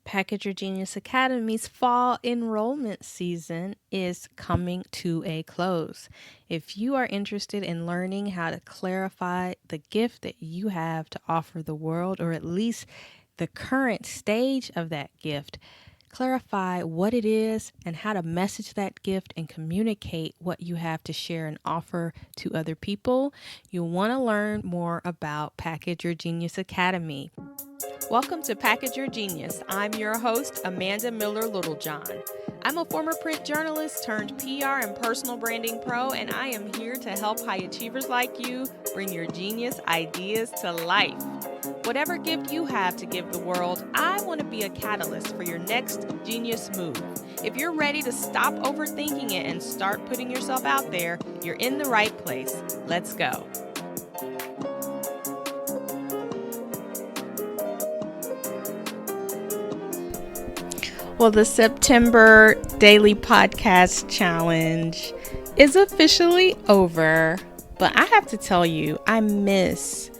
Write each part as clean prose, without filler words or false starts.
Package Your Genius Academy's fall enrollment season is coming to a close. If you are interested in learning how to clarify the gift that you have to offer the world, or at least the current stage of that gift, clarify what it is and how to message that gift and communicate what you have to share and offer to other people, you'll want to learn more about Package Your Genius Academy. Welcome to Package Your Genius. I'm your host, Amanda Miller Littlejohn. I'm a former print journalist turned PR and personal branding pro, and I am here to help high achievers like you bring your genius ideas to life. Whatever gift you have to give the world, I want to be a catalyst for your next genius move. If you're ready to stop overthinking it and start putting yourself out there, you're in the right place. Let's go. Well, the September Daily Podcast Challenge is officially over, but I have to tell you, I miss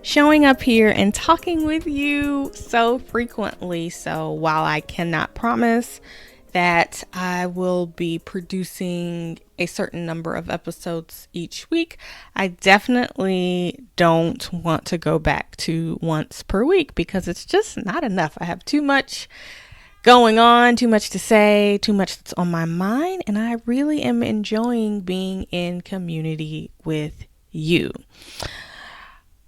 showing up here and talking with you so frequently. So while I cannot promise that I will be producing a certain number of episodes each week, I definitely don't want to go back to once per week because it's just not enough. I have too much going on, too much to say, too much that's on my mind, and I really am enjoying being in community with you.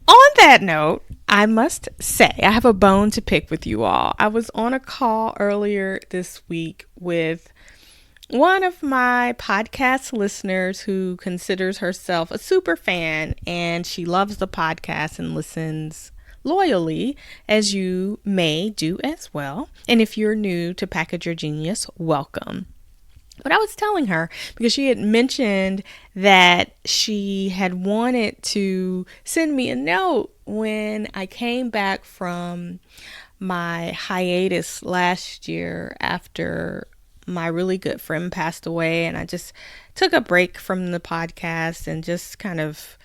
On that note, I must say I have a bone to pick with you all. I was on a call earlier this week with one of my podcast listeners who considers herself a super fan, and she loves the podcast and listens loyally, as you may do as well. And if you're new to Package Your Genius, welcome. But I was telling her, because she had mentioned that she had wanted to send me a note when I came back from my hiatus last year after my really good friend passed away, and I just took a break from the podcast and just kind of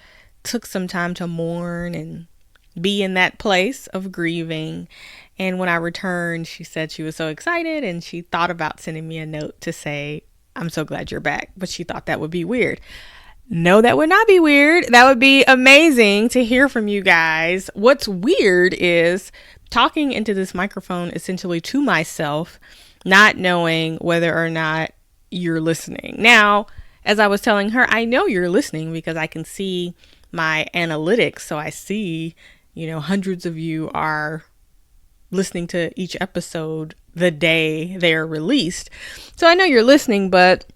took some time to mourn and be in that place of grieving. And when I returned, she said she was so excited and she thought about sending me a note to say, I'm so glad you're back. But she thought that would be weird. No, that would not be weird. That would be amazing to hear from you guys. What's weird is talking into this microphone essentially to myself, not knowing whether or not you're listening. Now, as I was telling her, I know you're listening because I can see my analytics. So I see, hundreds of you are listening to each episode the day they're released. So I know you're listening, but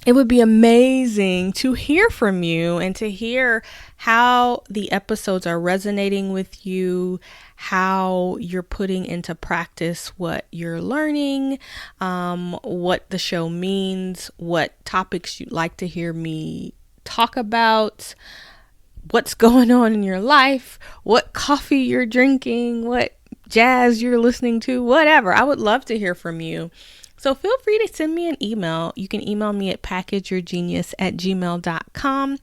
it would be amazing to hear from you and to hear how the episodes are resonating with you, how you're putting into practice what you're learning, what the show means, what topics you'd like to hear me talk about, what's going on in your life, what coffee you're drinking, what jazz you're listening to, whatever. I would love to hear from you. So feel free to send me an email. You can email me at packageyourgenius@gmail.com.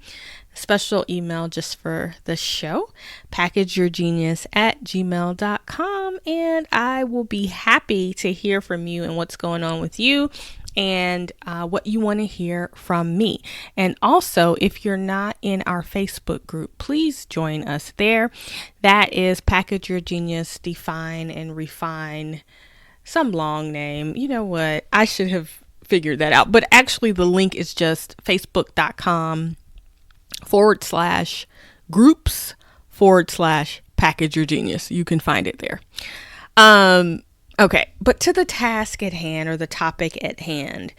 Special email just for the show, packageyourgenius@gmail.com. And I will be happy to hear from you and what's going on with you and what you want to hear from me. And also, if you're not in our Facebook group, please join us there. That is Package Your Genius, Define and Refine. Some long name. You know what? I should have figured that out. But actually, the link is just facebook.com/groups/Package Your Genius. You can find it there. Okay, but to the task at hand, or the topic at hand,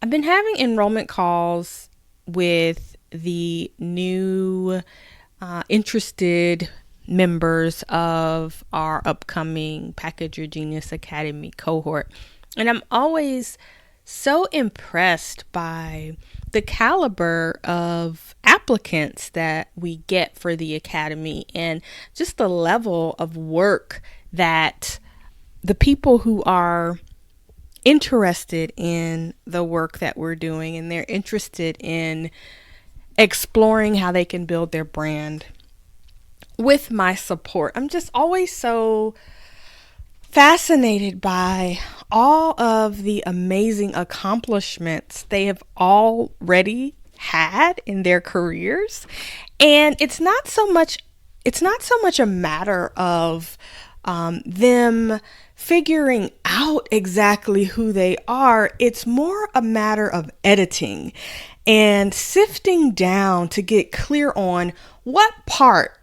I've been having enrollment calls with the new interested members of our upcoming Package Your Genius Academy cohort. And I'm always so impressed by the caliber of applicants that we get for the academy and just the level of work that the people who are interested in the work that we're doing, and they're interested in exploring how they can build their brand with my support. I'm just always so fascinated by all of the amazing accomplishments they have already had in their careers. And it's not so much a matter of them figuring out exactly who they are. It's more a matter of editing and sifting down to get clear on what part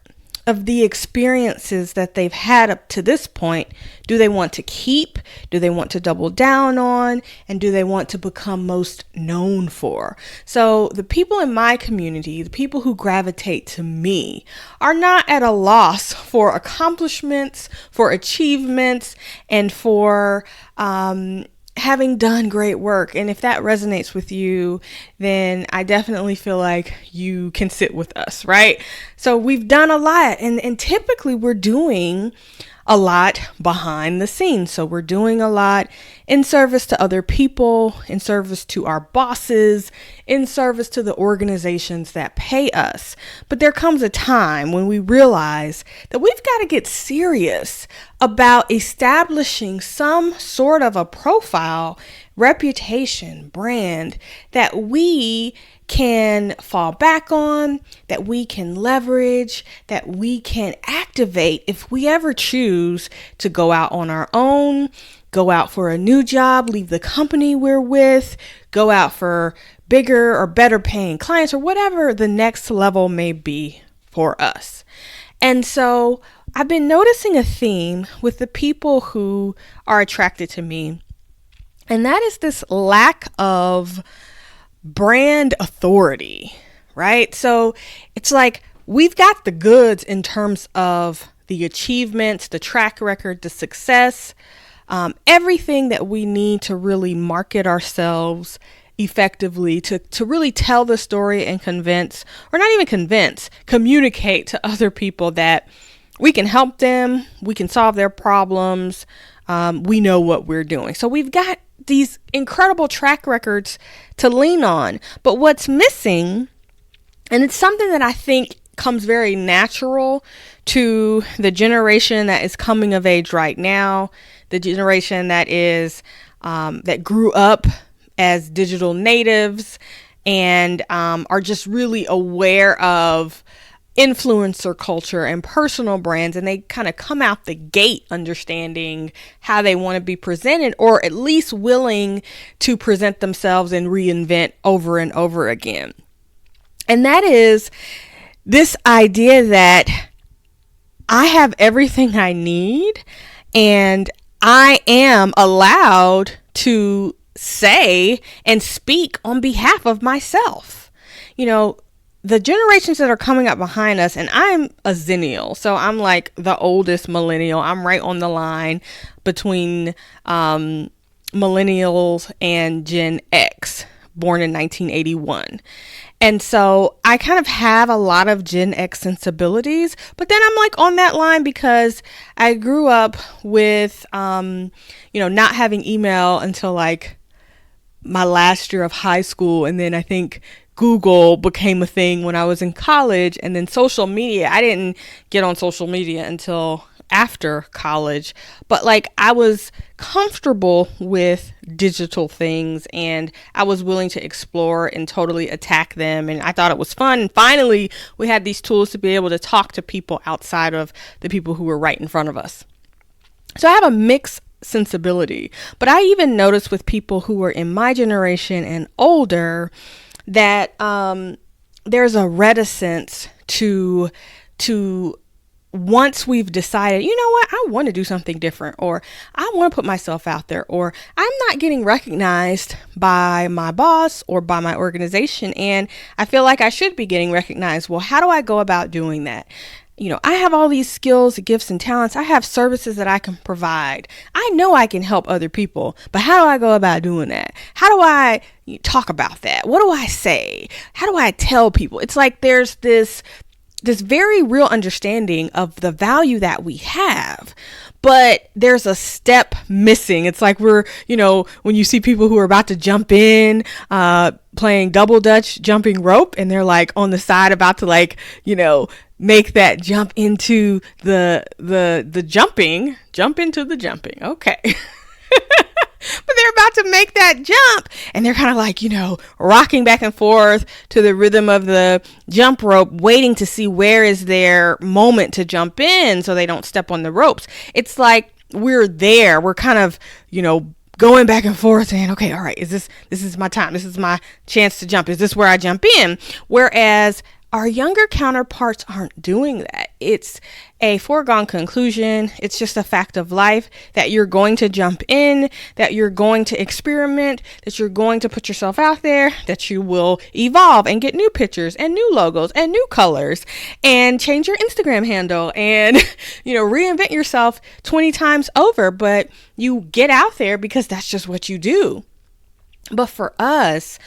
of the experiences that they've had up to this point do they want to keep, do they want to double down on, and do they want to become most known for. So the people in my community, the people who gravitate to me, are not at a loss for accomplishments, for achievements, and for having done great work. And if that resonates with you, then I definitely feel like you can sit with us, right? So we've done a lot, and typically we're doing a lot behind the scenes. So we're doing a lot in service to other people, in service to our bosses, in service to the organizations that pay us. But there comes a time when we realize that we've got to get serious about establishing some sort of a profile, reputation, brand that we can fall back on, that we can leverage, that we can activate if we ever choose to go out on our own, go out for a new job, leave the company we're with, go out for bigger or better paying clients, or whatever the next level may be for us. And so I've been noticing a theme with the people who are attracted to me, and that is this lack of brand authority, right? So it's like we've got the goods in terms of the achievements, the track record, the success, everything that we need to really market ourselves effectively, to really tell the story and convince, or not even convince, communicate to other people that we can help them, we can solve their problems, we know what we're doing. So we've got these incredible track records to lean on. But what's missing, and it's something that I think comes very natural to the generation that is coming of age right now, the generation that is that grew up as digital natives and are just really aware of influencer culture and personal brands, and they kind of come out the gate understanding how they want to be presented, or at least willing to present themselves and reinvent over and over again. And that is this idea that I have everything I need and I am allowed to say and speak on behalf of myself. You know, the generations that are coming up behind us, and I'm a Zennial, so I'm like the oldest millennial. I'm right on the line between millennials and Gen X, born in 1981. And so I kind of have a lot of Gen X sensibilities, but then I'm like on that line because I grew up with, not having email until like my last year of high school. And then I think Google became a thing when I was in college, and then social media. I didn't get on social media until after college, but like I was comfortable with digital things and I was willing to explore and totally attack them, and I thought it was fun. And finally, we had these tools to be able to talk to people outside of the people who were right in front of us. So I have a mixed sensibility, but I even noticed with people who were in my generation and older that there's a reticence to once we've decided, you know what, I want to do something different, or I want to put myself out there, or I'm not getting recognized by my boss or by my organization, and I feel like I should be getting recognized. Well, how do I go about doing that? You know, I have all these skills, gifts, and talents. I have services that I can provide. I know I can help other people, but how do I go about doing that? How do I talk about that? What do I say? How do I tell people? It's like there's this very real understanding of the value that we have, but there's a step missing. It's like we're, when you see people who are about to jump in, playing double dutch jumping rope, and they're like on the side about to make that jump into the jumping, jump into the jumping. Okay. But they're about to make that jump and they're kind of like, rocking back and forth to the rhythm of the jump rope, waiting to see where is their moment to jump in so they don't step on the ropes. It's like we're there. We're kind of, going back and forth saying, okay, all right, this is my time. This is my chance to jump. Is this where I jump in? Whereas our younger counterparts aren't doing that. It's a foregone conclusion. It's just a fact of life that you're going to jump in, that you're going to experiment, that you're going to put yourself out there, that you will evolve and get new pictures and new logos and new colors and change your Instagram handle and, reinvent yourself 20 times over. But you get out there because that's just what you do. But for us,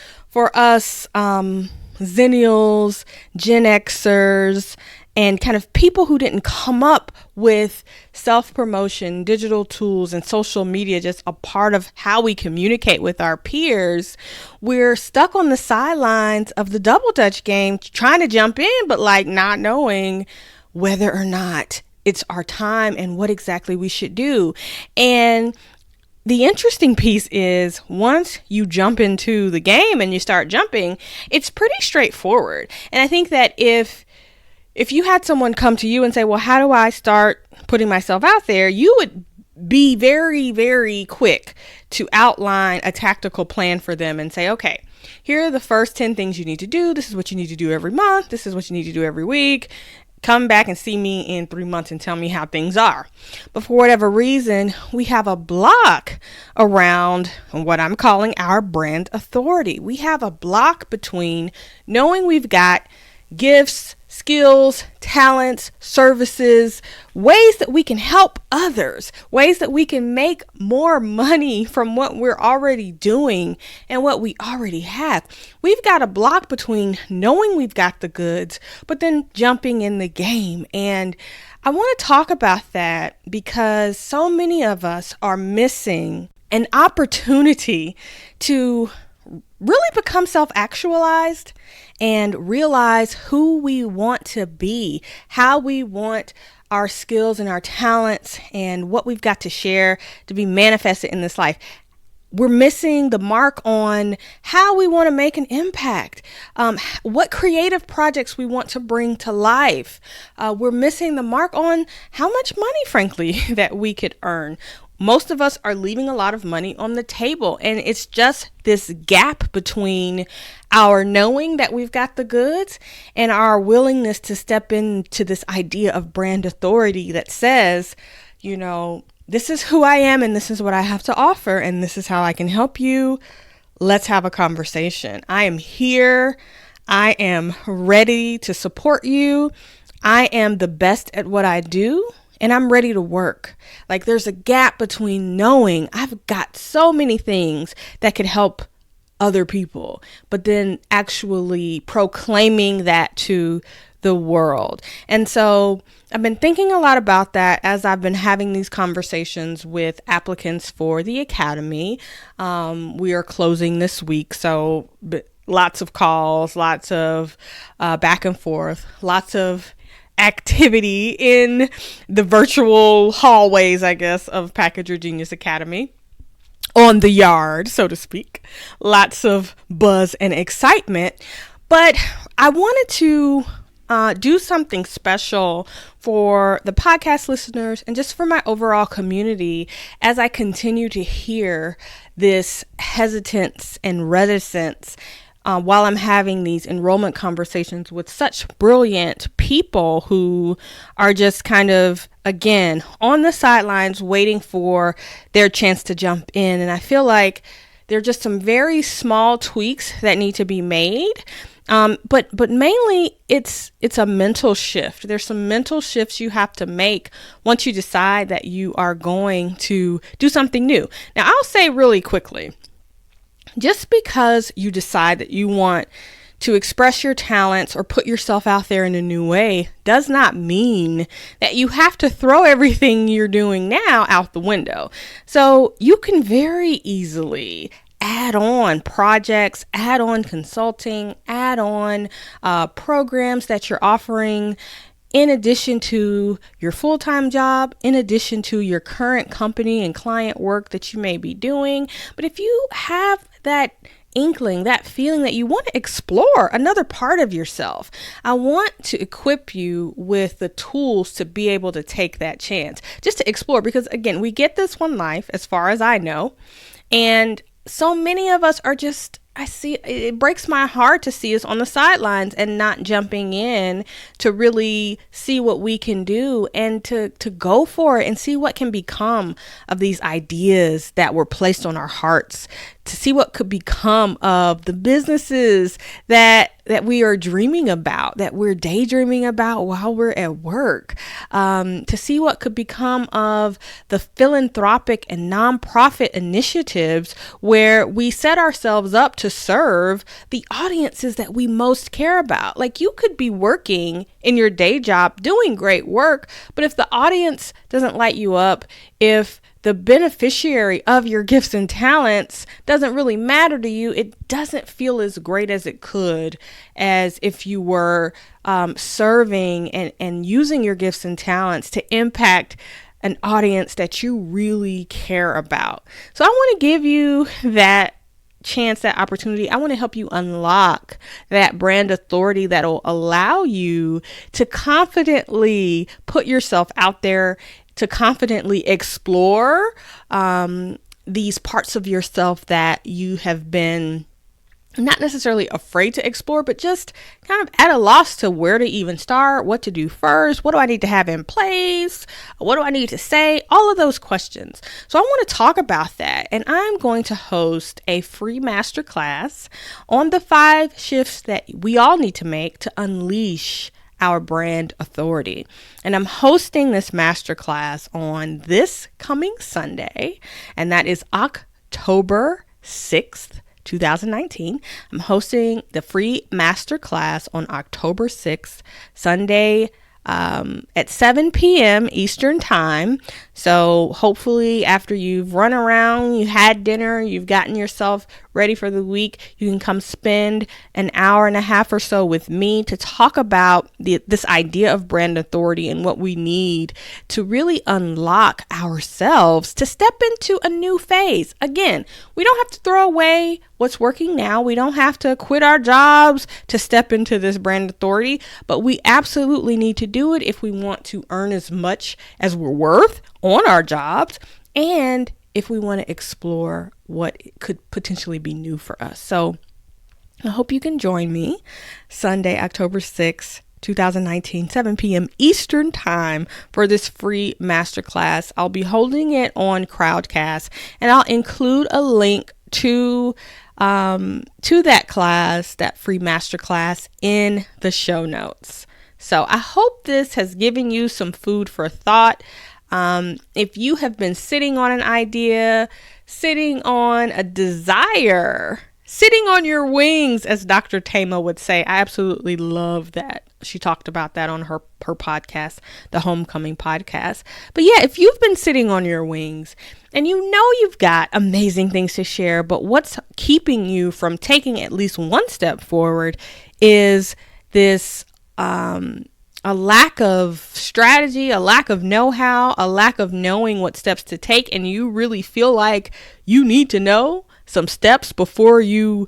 Zennials, Gen Xers, and kind of people who didn't come up with self-promotion, digital tools, and social media just a part of how we communicate with our peers, we're stuck on the sidelines of the double dutch game, trying to jump in, but not knowing whether or not it's our time and what exactly we should do. And the interesting piece is once you jump into the game and you start jumping, it's pretty straightforward. And I think that if you had someone come to you and say, well, how do I start putting myself out there? You would be very, very quick to outline a tactical plan for them and say, okay, here are the first 10 things you need to do. This is what you need to do every month. This is what you need to do every week. Come back and see me in 3 months and tell me how things are. But for whatever reason, we have a block around what I'm calling our brand authority. We have a block between knowing we've got gifts, skills, talents, services, ways that we can help others, ways that we can make more money from what we're already doing and what we already have. We've got a block between knowing we've got the goods, but then jumping in the game. And I want to talk about that because so many of us are missing an opportunity to really become self-actualized and realize who we want to be, how we want our skills and our talents and what we've got to share to be manifested in this life. We're missing the mark on how we want to make an impact, what creative projects we want to bring to life. We're missing the mark on how much money, frankly, that we could earn. Most of us are leaving a lot of money on the table, and it's just this gap between our knowing that we've got the goods and our willingness to step into this idea of brand authority that says, this is who I am and this is what I have to offer and this is how I can help you. Let's have a conversation. I am here. I am ready to support you. I am the best at what I do. And I'm ready to work. There's a gap between knowing I've got so many things that could help other people, but then actually proclaiming that to the world. And so I've been thinking a lot about that as I've been having these conversations with applicants for the academy. We are closing this week, so lots of calls, lots of back and forth, lots of activity in the virtual hallways, I guess, of Package Your Genius Academy, on the yard, so to speak. Lots of buzz and excitement. But I wanted to do something special for the podcast listeners and just for my overall community as I continue to hear this hesitance and reticence while I'm having these enrollment conversations with such brilliant people who are just kind of, again, on the sidelines waiting for their chance to jump in. And I feel like there are just some very small tweaks that need to be made. But mainly it's a mental shift. There's some mental shifts you have to make once you decide that you are going to do something new. Now, I'll say really quickly, just because you decide that you want to express your talents or put yourself out there in a new way does not mean that you have to throw everything you're doing now out the window. So you can very easily add on projects, add on consulting, add on programs that you're offering in addition to your full-time job, in addition to your current company and client work that you may be doing. But if you have that inkling, that feeling that you want to explore another part of yourself, I want to equip you with the tools to be able to take that chance, just to explore, because again, we get this one life, as far as I know, and so many of us are just, it breaks my heart to see us on the sidelines and not jumping in to really see what we can do and to go for it and see what can become of these ideas that were placed on our hearts, to see what could become of the businesses that we are dreaming about, that we're daydreaming about while we're at work, to see what could become of the philanthropic and nonprofit initiatives where we set ourselves up to serve the audiences that we most care about. Like, you could be working in your day job doing great work, but if the audience doesn't light you up, if the beneficiary of your gifts and talents doesn't really matter to you, it doesn't feel as great as it could, as if you were serving and using your gifts and talents to impact an audience that you really care about. So I want to give you that chance, that opportunity. I want to help you unlock that brand authority that will allow you to confidently put yourself out there, to confidently explore these parts of yourself that you have been not necessarily afraid to explore, but just kind of at a loss to where to even start, what to do first, what do I need to have in place, what do I need to say, all of those questions. So I want to talk about that, and I'm going to host a free masterclass on the 5 shifts that we all need to make to unleash our brand authority. And I'm hosting this masterclass on this coming Sunday, and that is October 6th, 2019. I'm hosting the free masterclass on October 6th, Sunday, at 7 p.m. Eastern time. So hopefully after you've run around, you had dinner, you've gotten yourself ready for the week, you can come spend an hour and a half or so with me to talk about this idea of brand authority and what we need to really unlock ourselves to step into a new phase. Again, we don't have to throw away what's working now. We don't have to quit our jobs to step into this brand authority, but we absolutely need to do it if we want to earn as much as we're worth on our jobs, and if we want to explore what could potentially be new for us. So I hope you can join me Sunday, October 6th, 2019, 7 p.m. Eastern time for this free masterclass. I'll be holding it on Crowdcast, and I'll include a link to that class, that free masterclass, in the show notes. So I hope this has given you some food for thought. If you have been sitting on an idea, sitting on a desire, sitting on your wings, as Dr. Tama would say, I absolutely love that. She talked about that on her podcast, the Homecoming podcast. But yeah, if you've been sitting on your wings and you know you've got amazing things to share, but what's keeping you from taking at least one step forward is this a lack of strategy, a lack of know-how, a lack of knowing what steps to take, and you really feel like you need to know some steps before you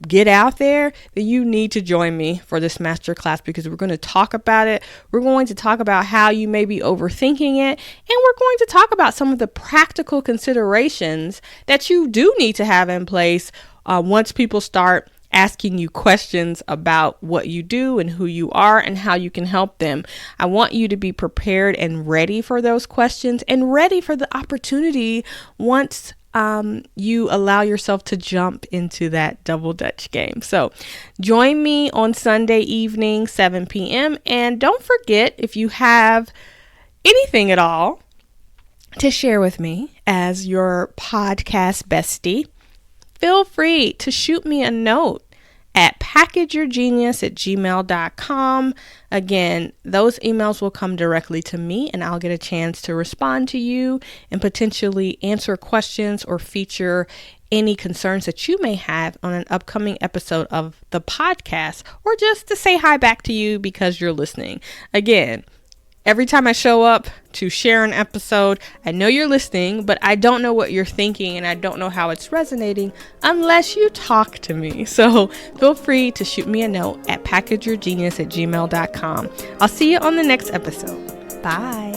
get out there, then you need to join me for this masterclass, because we're going to talk about it. We're going to talk about how you may be overthinking it, and we're going to talk about some of the practical considerations that you do need to have in place once people start asking you questions about what you do and who you are and how you can help them. I want you to be prepared and ready for those questions and ready for the opportunity once you allow yourself to jump into that double dutch game. So join me on Sunday evening, 7 p.m. And don't forget, if you have anything at all to share with me as your podcast bestie, feel free to shoot me a note at packageyourgenius@gmail.com. Again, those emails will come directly to me and I'll get a chance to respond to you and potentially answer questions or feature any concerns that you may have on an upcoming episode of the podcast, or just to say hi back to you because you're listening. Again, every time I show up to share an episode, I know you're listening, but I don't know what you're thinking and I don't know how it's resonating unless you talk to me. So feel free to shoot me a note at packageyourgenius@gmail.com. I'll see you on the next episode. Bye.